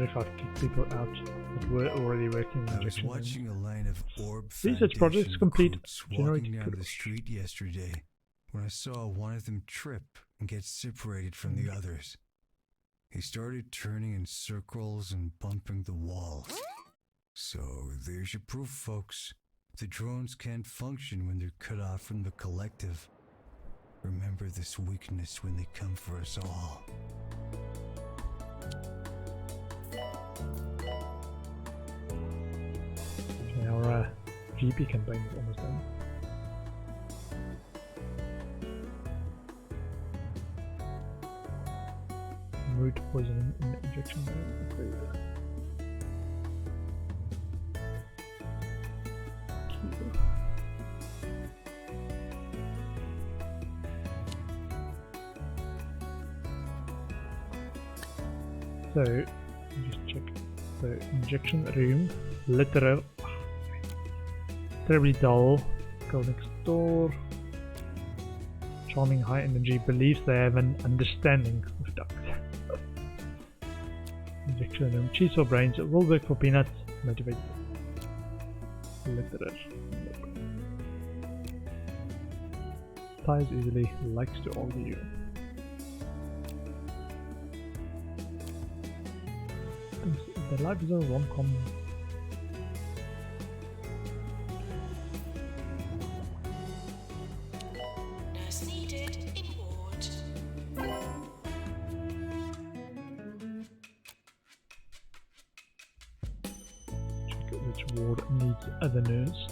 wonder if I've kicked people out that were already working in I was injection room. watching a line of Orb Research projects Foundation complete. recruits Generate walking down the kudos. street yesterday when I saw one of them trip and get separated from the others. He started turning in circles and bumping the walls. So there's your proof, folks. The drones can't function when they're cut off from the collective. Remember this weakness when they come for us all. Okay, our GP campaign is almost done. Mood poisoning in the injection room. So, just check. So, injection room, literal, terribly dull, go next door. Charming high energy, believes they have an understanding of ducks. Injection room, cheese or brains, it will work for peanuts, motivated. Literal. Ties easily, likes to argue. The life is a rom-com. Nurse needed in ward. Check which ward needs other nurse.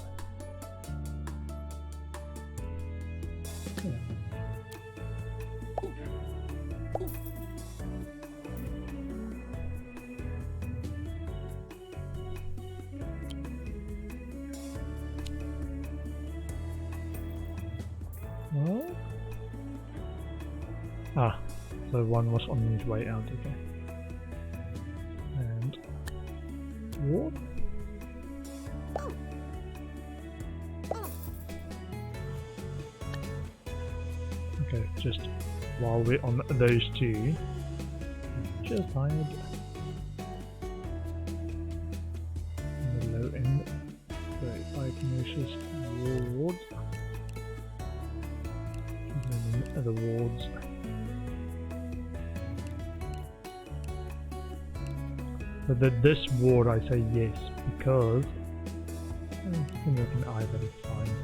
Well, so one was on his way out, okay. And what? Okay, just while we're on those two, just hired on the low end, 35 nurses wards. Other wards. So that this ward I say yes because I think with an eye that it's fine.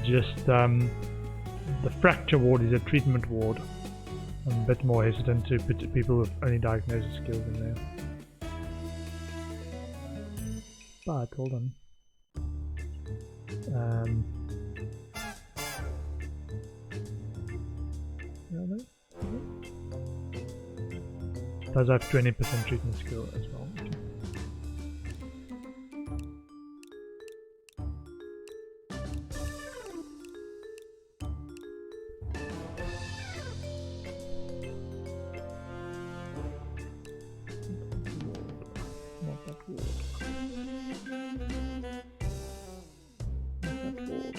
Just the fracture ward is a treatment ward. I'm a bit more hesitant to put people with only diagnosis skills in there. But hold on. Does have 20% treatment skill as well. Okay. Not that ward. Not that ward.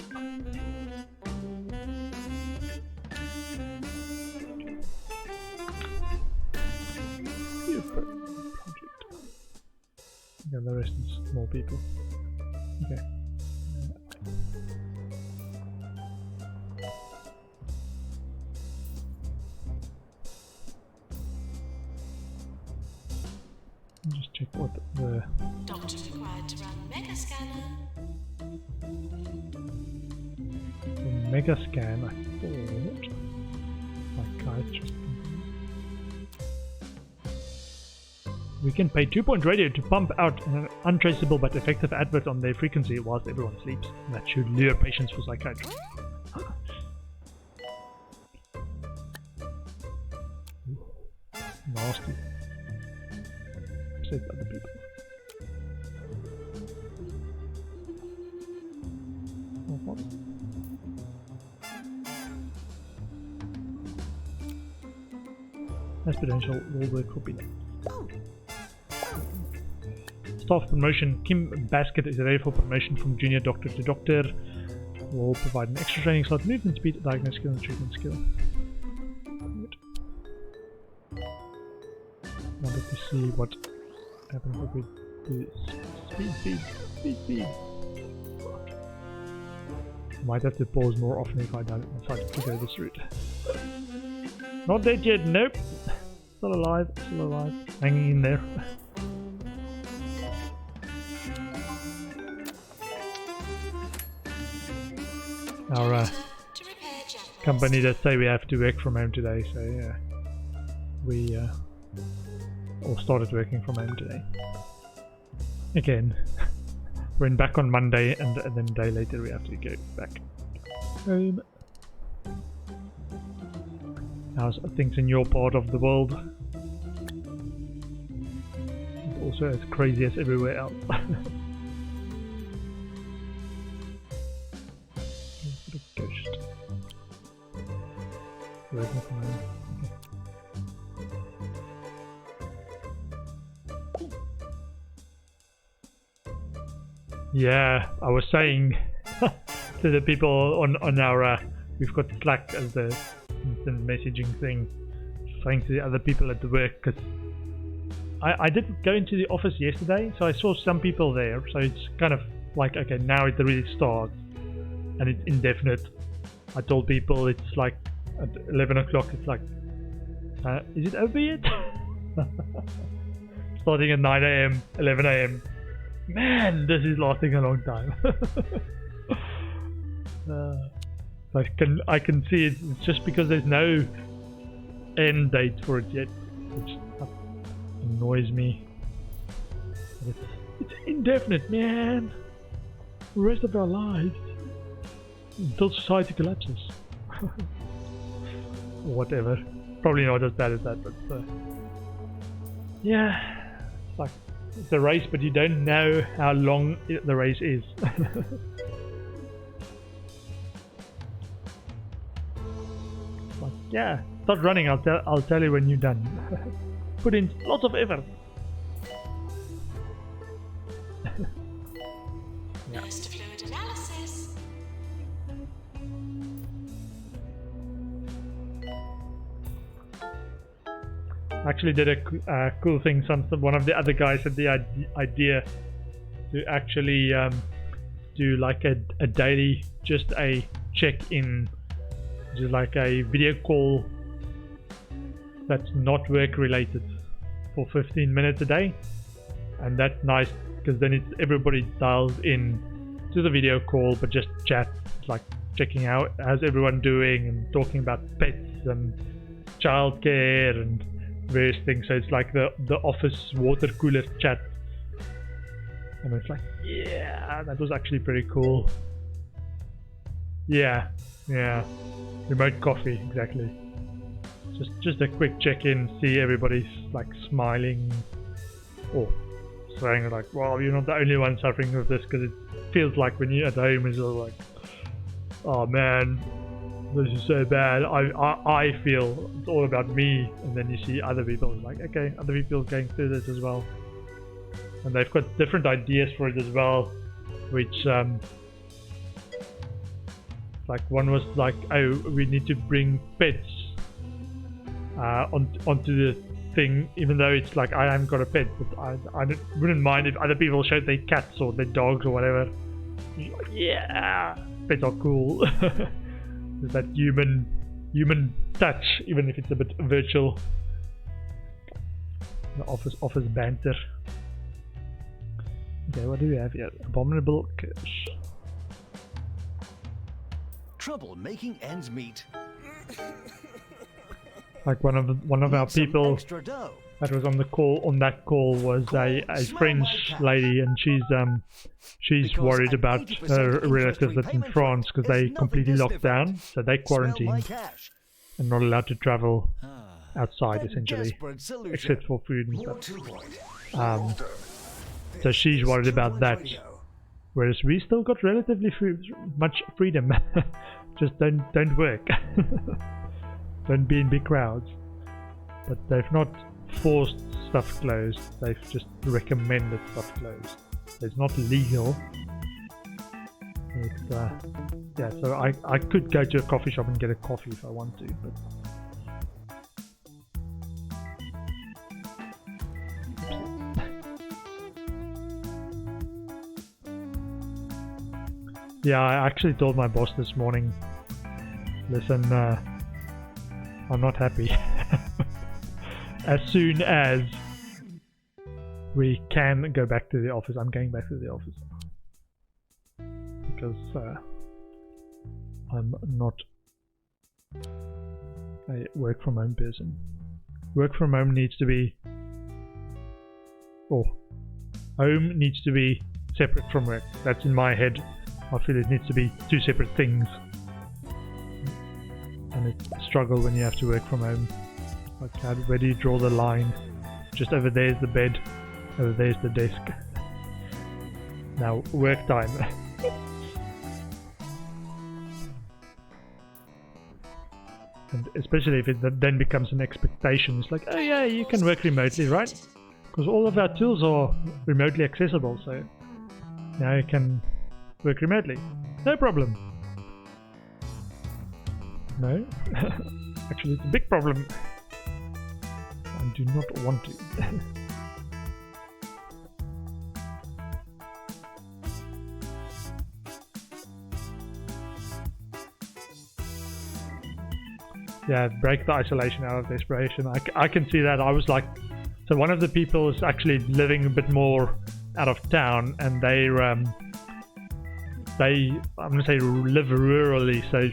Project. Yeah, the rest is more people. Okay. Just check what the Doctor required to run mega scanner. mega scan. I thought psychiatrist. We can pay 2-point radio to pump out an untraceable but effective advert on their frequency whilst everyone sleeps. That should lure patients for psychiatry. Nasty. Save other people. Oh, what? That's potential will work for people. Staff promotion. Kim Basket is ready for promotion from junior doctor to doctor. Will provide an extra training slot, movement speed, diagnosis skill, and treatment skill. Good. to see what happens if we do speed. Might have to pause more often if I don't decide to go this route. Not dead yet, nope. Still alive, hanging in there. Our company does say we have to work from home today, so yeah, we all started working from home today. Again, we're back on Monday, and then a day later we have to go back home. How's things in your part of the world? It's also as crazy as everywhere else. Ghost. Working from home. Okay. Yeah, I was saying to the people on our we've got Slack as the instant messaging thing, saying to the other people at the work, because I didn't go into the office yesterday, so I saw some people there, so it's kind of like, okay, now it really starts and it's indefinite. I told people it's like at 11 o'clock, it's like, is it over yet? Starting at 9 AM, 11 AM. Man, this is lasting a long time. I can see it. It's just because there's no end date for it yet, which annoys me. It's indefinite, man. The rest of our lives until society collapses. Or whatever. Probably not as bad as that, but yeah, it's like it's a race, but you don't know how long the race is. Like, yeah, start running. I'll tell you when you're done. Put in lots of effort. Nurse to fluid analysis. Actually did a cool thing. One of the other guys had the idea to actually do like a daily, just a check-in, just like a video call that's not work related for 15 minutes a day. And that's nice because then it's everybody dials in to the video call, but just chat, like checking out how's everyone doing and talking about pets and childcare and various things. So it's like the office water cooler chat, and it's like, yeah, that was actually pretty cool. Yeah, remote coffee, exactly. Just a quick check-in, see everybody's like smiling or saying like, well, you're not the only one suffering with this, because it feels like when you're at home it's all like, oh man, this is so bad. I feel it's all about me, and then you see other people like, okay, other people going through this as well, and they've got different ideas for it as well, which like one was like, oh, we need to bring pets onto the thing, even though it's like I haven't got a pet, but I wouldn't mind if other people showed their cats or their dogs or whatever. Yeah, pets are cool. There's that human touch, even if it's a bit virtual. The office banter. Okay, what do we have here? Abominable curse. Trouble making ends meet. Like one of our people that was on the call, that call was a French lady, and she's worried about her relatives in France because they completely locked down, so they quarantined and not allowed to travel outside essentially, except for food and stuff. So she's worried about that, whereas we still got relatively much freedom. Just don't work. Don't be in big crowds. But they've not forced stuff closed, they've just recommended stuff closed. It's not legal. It's yeah, so I could go to a coffee shop and get a coffee if I want to, but Yeah, I actually told my boss this morning, listen, I'm not happy. As soon as we can go back to the office, I'm going back to the office. Because I'm not a work from home person. Work from home needs to be, or home needs to be separate from work. That's in my head. I feel it needs to be two separate things. And it's a struggle when you have to work from home. Like, where do you draw the line? Just over there's the bed, over there's the desk. Now, work time. And especially if it then becomes an expectation. It's like, oh yeah, you can work remotely, right? Because all of our tools are remotely accessible, so now you can work remotely. No problem. No. Actually, it's a big problem. I do not want to. Yeah, break the isolation out of desperation. I can see that. I was like, so one of the people is actually living a bit more out of town, and they I'm gonna say live rurally, so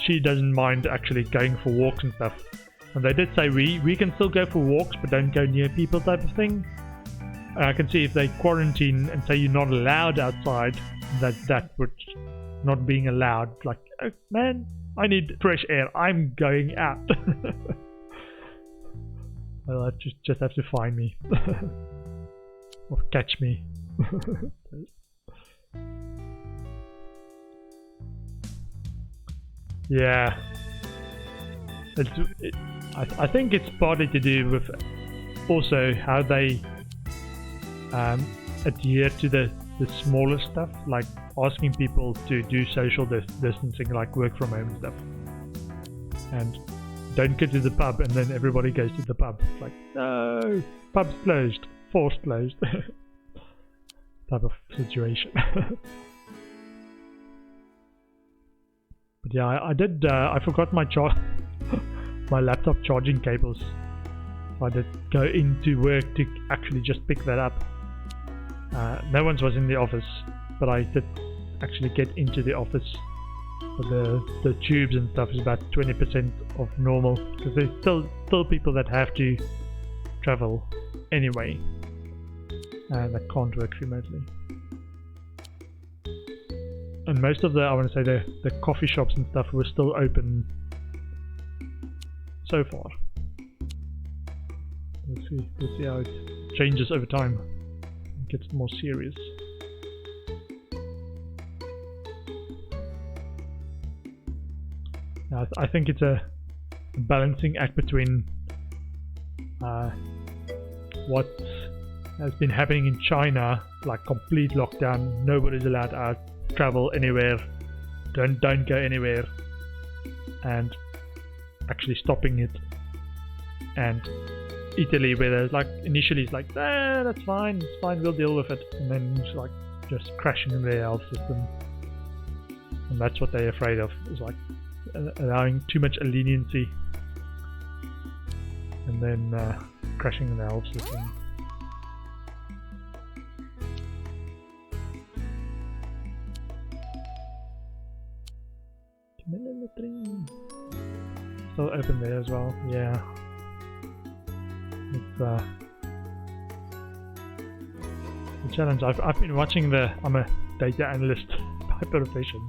she doesn't mind actually going for walks and stuff. And they did say we can still go for walks, but don't go near people type of thing. And I can see if they quarantine and say you're not allowed outside, that would not being allowed. Like, oh, man, I need fresh air. I'm going out. Well, just have to find me or catch me. Yeah, I think it's partly to do with also how they adhere to the smaller stuff, like asking people to do social distancing, like work from home and stuff, and don't go to the pub, and then everybody goes to the pub. It's like, no, pub's closed, forced closed type of situation. But yeah, I did. I forgot my my laptop charging cables. So I did go into work to actually just pick that up. No one was in the office, but I did actually get into the office. The tubes and stuff is about 20% of normal, because there's still people that have to travel anyway, and that can't work remotely. And most of I want to say the coffee shops and stuff were still open so far. Let's see how it changes over time. It gets more serious. Now, I think it's a balancing act between what has been happening in China, like complete lockdown, nobody's allowed out, travel anywhere, don't go anywhere, and actually stopping it. And Italy, where there's like initially it's like, that's fine, it's fine, we'll deal with it, and then it's like just crashing in their health system. And that's what they're afraid of, is like allowing too much leniency and then crashing in the health system. Still open there as well. Yeah, it's a challenge. I've been watching I'm a data analyst by profession,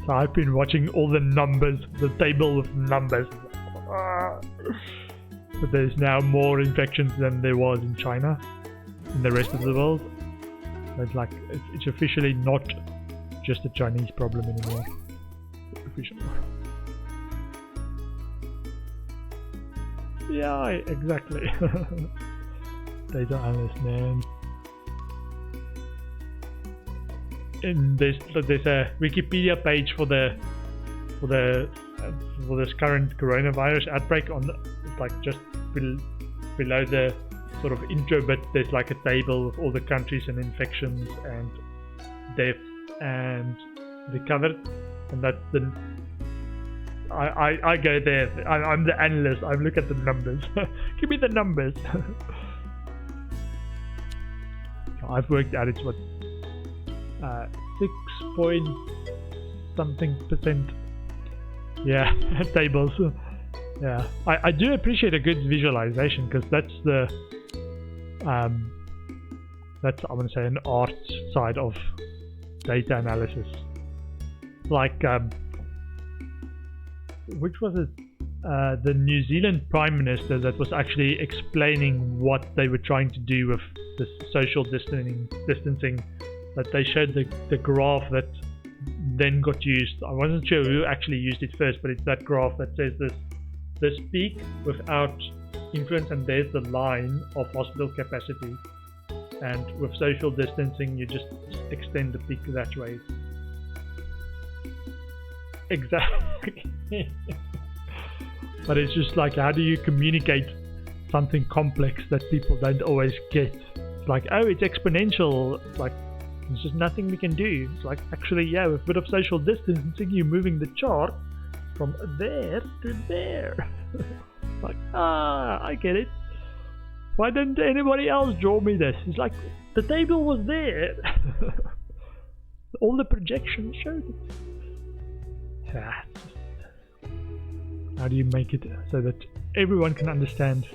so I've been watching all the numbers, the table of numbers. But there's now more infections than there was in China and the rest of the world. So it's like it's officially not just a Chinese problem anymore. Official. Yeah, exactly. Data analyst, man. And there's a Wikipedia page for this current coronavirus outbreak. It's like just below the sort of intro bit, there's like a table of all the countries and infections and deaths and recovered, and that's the. I go there. I'm the analyst. I look at the numbers. Give me the numbers. I've worked out it's what 6 point something percent. Yeah, tables. Yeah, I do appreciate a good visualization because that's the that's, I want to say, an art side of data analysis. Like which was it? The New Zealand Prime Minister that was actually explaining what they were trying to do with the social distancing. That they showed the graph that then got used. I wasn't sure who actually used it first, but it's that graph that says this peak without influence, and there's the line of hospital capacity. And with social distancing, you just extend the peak that way. Exactly. But it's just like, how do you communicate something complex that people don't always get? It's like, oh, it's exponential. It's like, there's just nothing we can do. It's like, actually, yeah, with a bit of social distancing, you're moving the chart from there to there. Like, I get it. Why didn't anybody else draw me this? It's like, the table was there. All the projections showed it. How do you make it so that everyone can understand?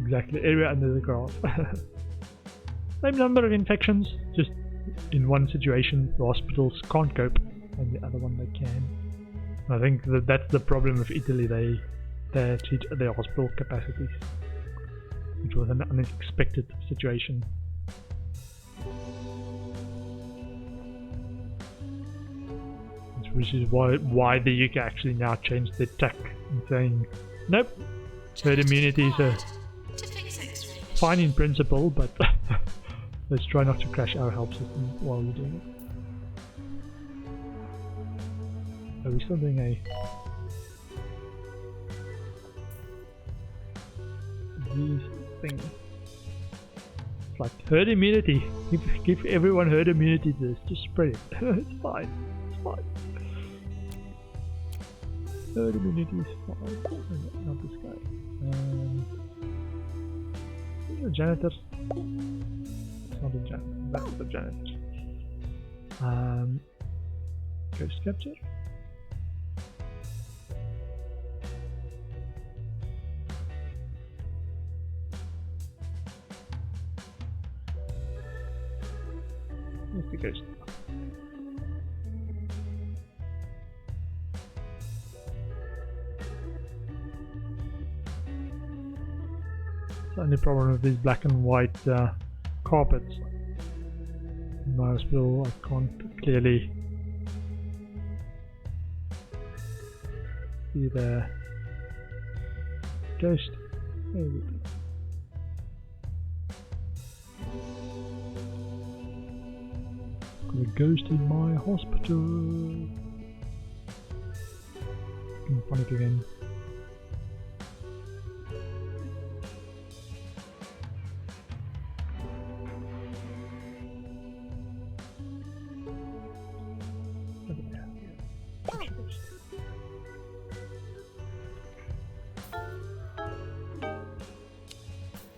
Exactly, area under the graph. Same number of infections, just in one situation the hospitals can't cope, and the other one they can. I think that's the problem with Italy. They cheat their hospital capacities, which was an unexpected situation. Which is why the UK actually now changed their tack and saying, nope, herd immunity is fine in principle, but let's try not to crash our health system while we're doing it. Are we still doing a these thing? It's like herd immunity. Give everyone herd immunity to this. Just spread it. It's fine. It's fine. Herd immunity is fine. Not this guy. The janitor. It's not a janitor. That's the janitor. Ghost capture. Where's the ghost? The only problem with these black and white carpets in my hospital, I can't clearly see the ghost. There we go. Got a ghost in my hospital. Can find it again.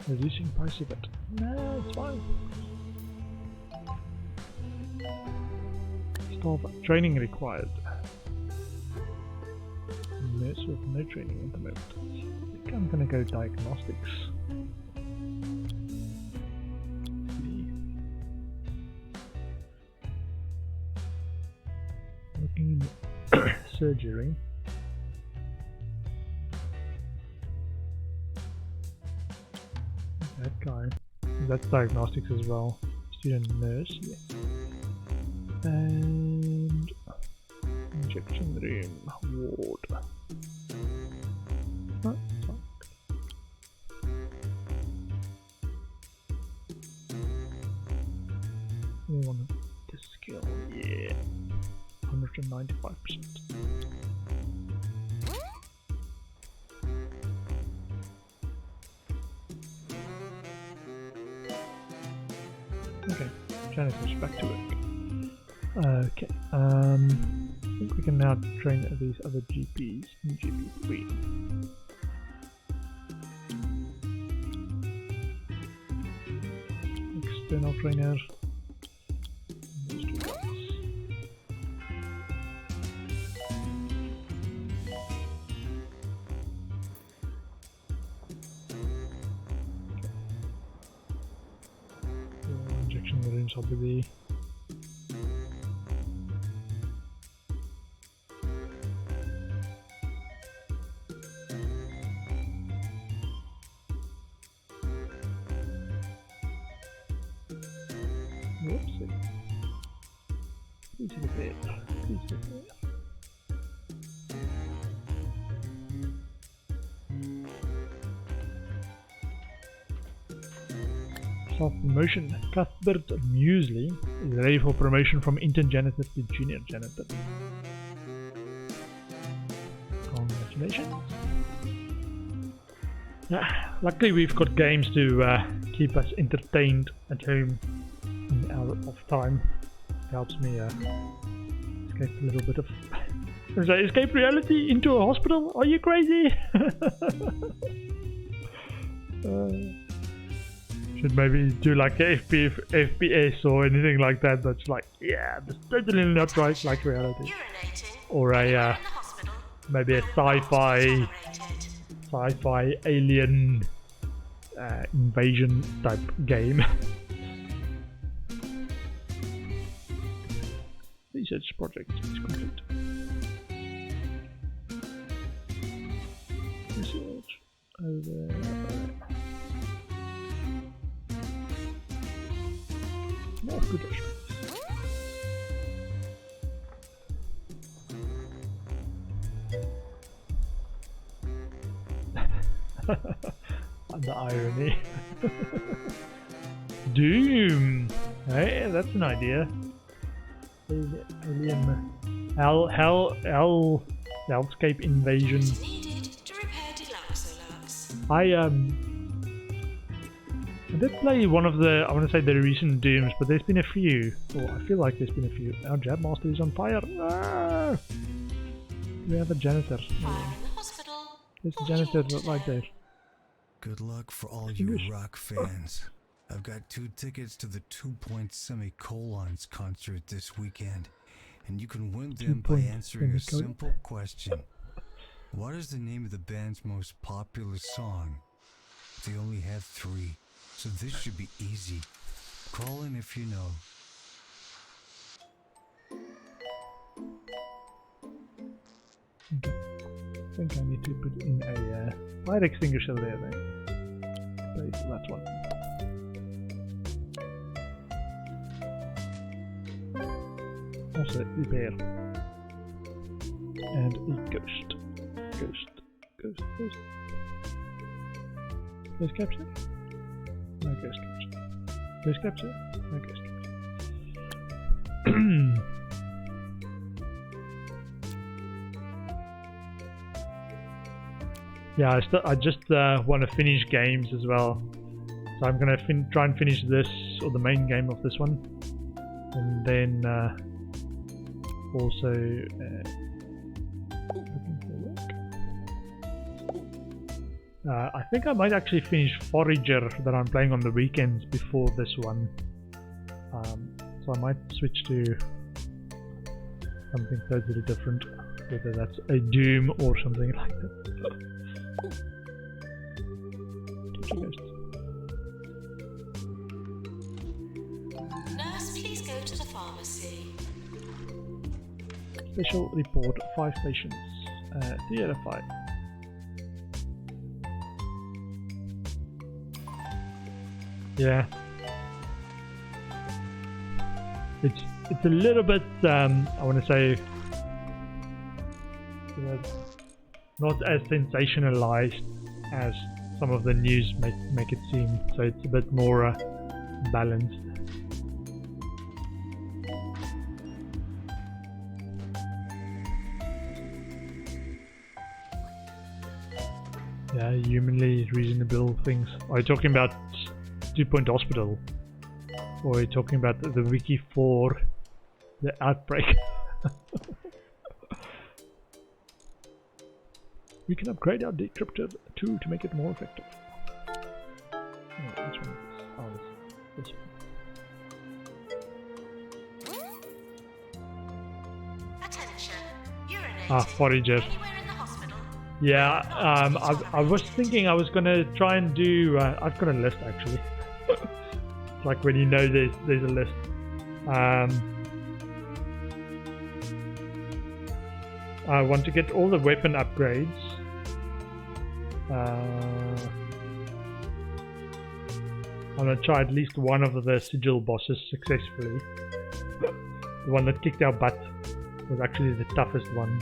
Reducing price a bit. No, it's fine. Staff training required. Nurse with no training at the moment. I think I'm gonna go diagnostics. Looking in surgery. That guy. That's diagnostics as well. Student nurse. Yeah. And injection room ward. Oh, fuck. We want this skill. Yeah. 195%. Okay, janitors back to work. Okay. I think we can now train these other GPs in GP3. External trainer. Those two guys. Injection rooms will be the whoopsie. Please hit it there. Please hit it there. Self-promotion. Cuthbert Muesli is ready for promotion from intern janitor to junior janitor. Congratulations. Luckily we've got games to keep us entertained at home in our off time. It helps me escape a little bit of escape reality into a hospital. Are you crazy? Should maybe do like a FPS or anything like that. That's like, yeah, that's totally not right like reality. Or a maybe a sci-fi alien invasion type game. Research project is complete. Research over. More good and the irony. Doom! Hey, that's an idea. Alien Hellscape invasion. I did play one of the, I want to say the recent Dooms, but there's been a few. Or I feel like there's been a few. Our Jab Master is on fire. Ah! We have a janitor. There's a janitor right there. Good luck for all you rock fans. I've got 2 tickets to the 2 Point Semicolons concert this weekend, and you can win them by answering a simple question. What is the name of the band's most popular song? They only have 3, so this should be easy. Call in if you know. Okay. I think I need to put in a fire extinguisher there then. Place that one. Also repair. And a ghost. Ghost. Ghost capture? No ghost capture. Ghost capture? No ghost capture. Yeah, I just want to finish games as well. So I'm gonna try and finish this, or the main game of this one. And then also looking for work. I think I might actually finish Forager that I'm playing on the weekends before this one. So I might switch to something totally different, whether that's a Doom or something like that. Nurse, please go to the pharmacy. Special report: 5 patients. 3 out of 5. Yeah. It's a little bit I want to say not as sensationalized as some of the news make it seem, so it's a bit more balanced. Yeah, humanly reasonable things. Are you talking about 2 Point Hospital? Or are you talking about the wiki for the outbreak? We can upgrade our decryptor too to make it more effective. Oh, which one is this? Oh, this one. Attention. Urinating. Ah, forager. Anywhere in the hospital. Yeah, I was thinking I was gonna try and do. I've got a list actually. It's like when you know there's a list. I want to get all the weapon upgrades. I'm gonna try at least one of the sigil bosses successfully. The one that kicked our butt was actually the toughest one.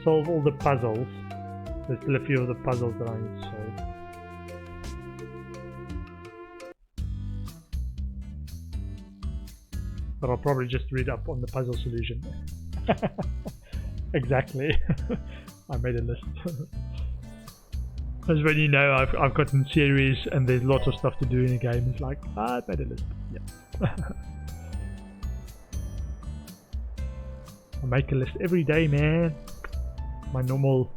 Solve all the puzzles. There's still a few of the puzzles that I need to solve. But I'll probably just read up on the puzzle solution. Exactly. I made a list. As when you know I've gotten series and there's lots of stuff to do in a game, it's like, I made a list. Yeah. I make a list every day, man. My normal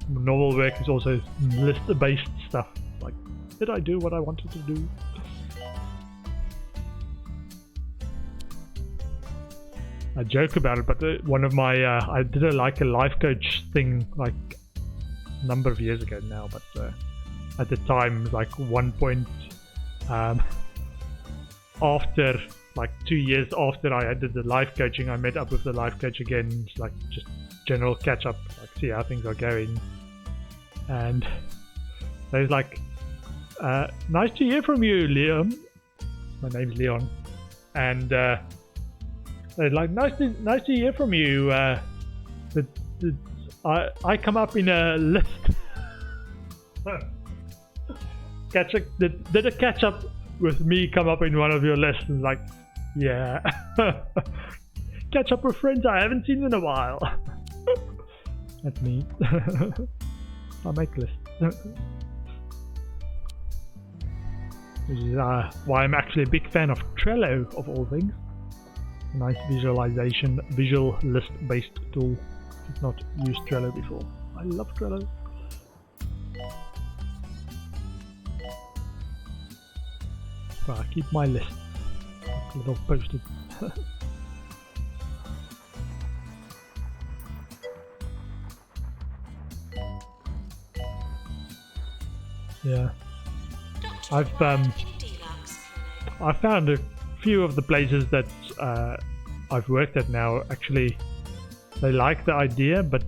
work is also list-based stuff. Like, did I do what I wanted to do? I joke about it, but one of my I did a life coach thing like a number of years ago now, but at the time, like one point after like 2 years after I did the life coaching, I met up with the life coach again. It's like just general catch up, like see how things are going, and they was like, nice to hear from you, Leon. My name's Leon, and they're like, nice to hear from you. I come up in a list. Did a catch up with me come up in one of your lists? And like, yeah. Catch up with friends I haven't seen in a while. That's me. I'll make lists. Which is why I'm actually a big fan of Trello, of all things. Nice visual list-based tool. I've not used Trello before. I love Trello. But I keep my lists. Like little post-it. Yeah. I found a few of the places that I've worked at now, actually they like the idea but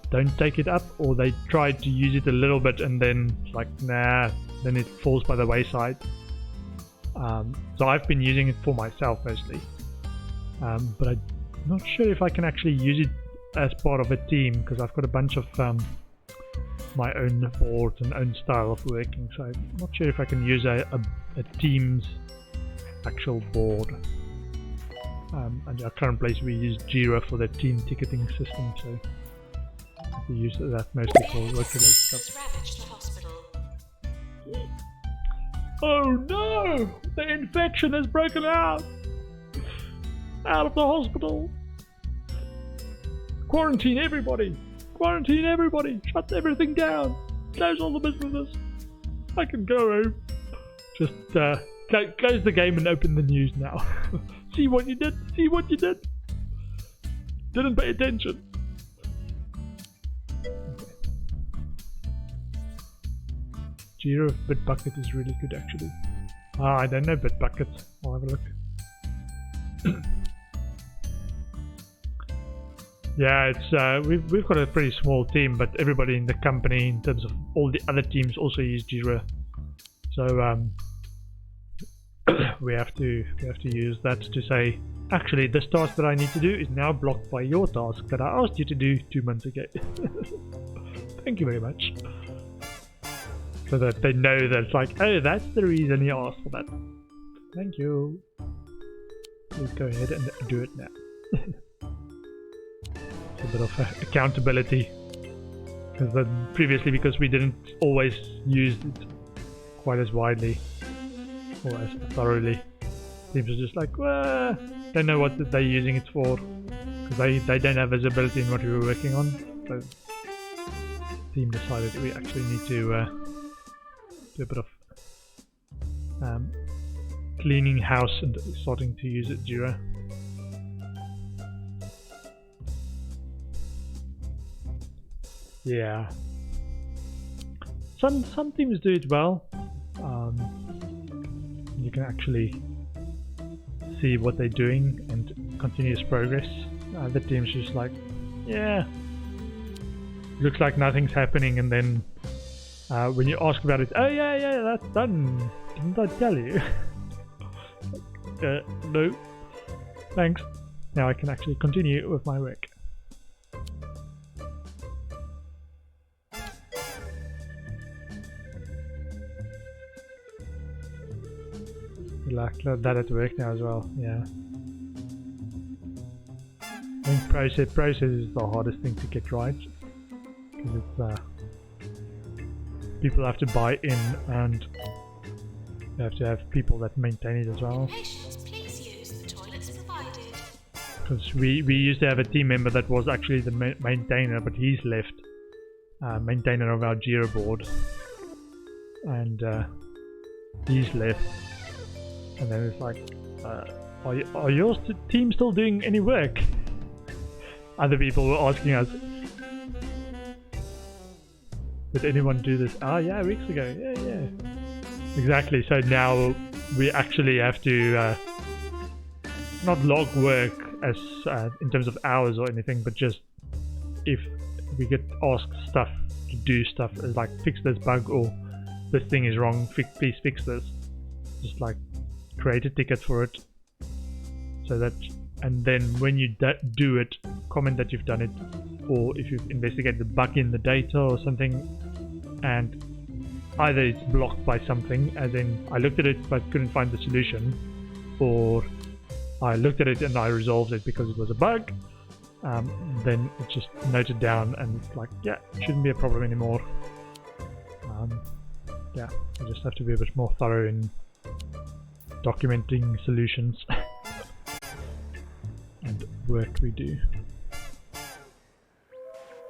don't take it up, or they try to use it a little bit and then like, nah, then it falls by the wayside. So I've been using it for myself mostly, but I'm not sure if I can actually use it as part of a team, because I've got a bunch of my own boards and own style of working, so I'm not sure if I can use a team's actual board. And our current place we use Jira for the team ticketing system, so I have to use that mostly for work-related stuff. Oh no! The infection has broken out! Out of the hospital! Quarantine everybody! Quarantine everybody! Shut everything down! Close all the businesses! I can go home. Just close the game and open the news now. See what you did? See what you did? Didn't pay attention. Jira of Bitbucket is really good actually. I don't know Bitbucket. I'll have a look. Yeah, it's we've got a pretty small team, but everybody in the company, in terms of all the other teams, also use Jira. So we have to use that to say, actually, this task that I need to do is now blocked by your task that I asked you to do 2 months ago. Thank you very much. So that they know that it's like, oh, that's the reason you asked for that. Thank you. Please go ahead and do it now. It's a bit of accountability. Because previously, because we didn't always use it, quite as widely or as thoroughly. Teams are just like, well, don't know what they're using it for, because they don't have visibility in what we were working on. So the team decided we actually need to do a bit of cleaning house and starting to use it Jira. Yeah. Some teams do it well. You can actually see what they're doing and continuous progress. Other teams just like, yeah, looks like nothing's happening, and then when you ask about it, oh yeah, that's done. Didn't I tell you? No. Thanks. Now I can actually continue with my work. Like that at work now as well, yeah. I think process is the hardest thing to get right, because it's people have to buy in, and you have to have people that maintain it as well. Patients, please use the toilets provided. Because we used to have a team member that was actually the maintainer, but he's left, maintainer of our Jira board, and he's left. And then it's like, are your team still doing any work? Other people were asking us, did anyone do this? Oh yeah, weeks ago. Yeah. Exactly. So now we actually have to not log work as in terms of hours or anything, but just if we get asked stuff to do stuff, like fix this bug or this thing is wrong, please fix this. Just like create a ticket for it, so that, and then when you do it, comment that you've done it, or if you've investigated the bug in the data or something, and either it's blocked by something, as in I looked at it but couldn't find the solution, or I looked at it and I resolved it because it was a bug, then it's just noted down and it's like, yeah, it shouldn't be a problem anymore. Yeah, you just have to be a bit more thorough in documenting solutions and work we do.